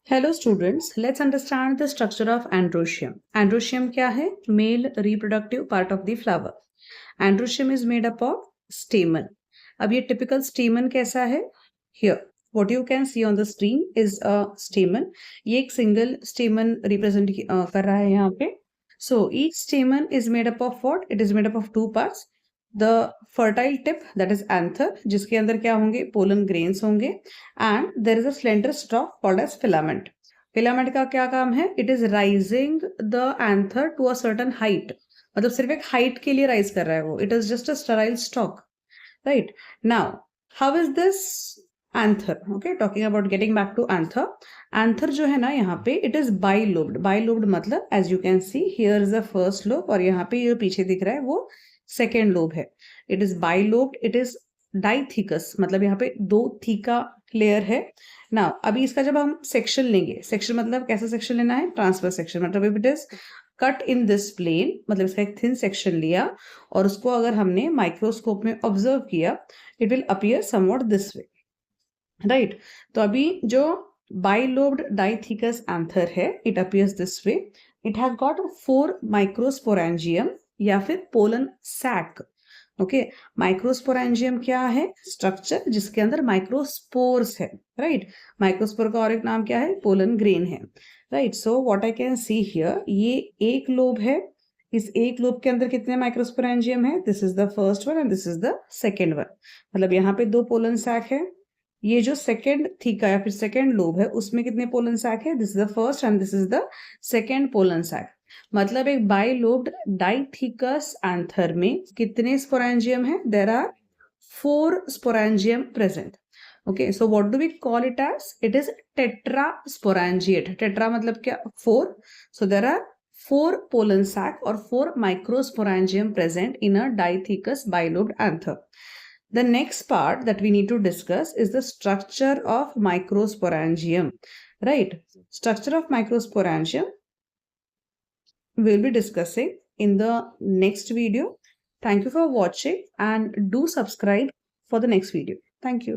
Hello students, let's understand the structure of androecium. Androecium क्या है? Male reproductive part of the flower. Androecium is made up of stamen. अब ये typical stamen कैसा है? Here, what you can see on the screen is a stamen. ये एक single stamen represent कर रहा है यहाँ पे. So each stamen is made up of what? It is made up of two parts. The fertile tip, that is anther, जिसके अंदर क्या होंगे? pollen grains होंगे, and there is a slender stalk called as filament. Filament का क्या काम है? It is rising the anther to a certain height. मतलब सिर्फ एक हाइट के लिए राइज कर रहा है वो. It is just a sterile stock, right? Now how is this anther? Okay, talking about getting back to anther. Anther जो है ना यहाँ पे, इट इज बाइलोब्ड. बाइलोब्ड मतलब as you can see here is the first lobe, और यहाँ पे ये पीछे दिख रहा है वो सेकेंड लोब है. It is bilobed. It is dithecous, मतलब यहाँ पे दो थीका लेयर है. ना अभी इसका जब हम सेक्शन लेंगे, सेक्शन मतलब कैसा सेक्शन लेना है? Transfer section. मतलब if it is cut in this plane, मतलब इसका एक थिन सेक्शन लिया और उसको अगर हमने माइक्रोस्कोप में ऑब्जर्व किया, it will appear somewhat this way, right? तो अभी जो बाइलोब्ड डाइथिकस एंथर है, it appears this way. It has got 4 microsporangium या फिर पोलन सैक. ओके, माइक्रोस्पोरेंजियम क्या है? स्ट्रक्चर जिसके अंदर माइक्रोस्पोर्स है, राइट? माइक्रोस्पोर का और एक नाम क्या है? पोलन ग्रेन है, right? So what I can see here, ये एक लोब है. इस एक लोब के अंदर कितने माइक्रोस्पोरेंजियम है? This is the first one and this is the second one. मतलब यहाँ पे 2 पोलन सैक है. ये जो सेकेंड थीका या फिर सेकेंड लोब है, उसमें कितने पोलन सैक है? This is the first and this is the second pollen sac. मतलब एक बाइलोब्ड डाइथिकस एंथर में कितने स्पोरेंजियम है? There are 4 sporangium present. Okay, so what do we call it as? It is tetrasporangiate. Tetra मतलब क्या? 4. So there are 4 pollen sac or 4 microsporangium present in a dithecous bilobed anther. The next part that we need to discuss is the structure of microsporangium, right? Structure of microsporangium we'll be discussing in the next video. Thank you for watching and do subscribe for the next video. Thank you.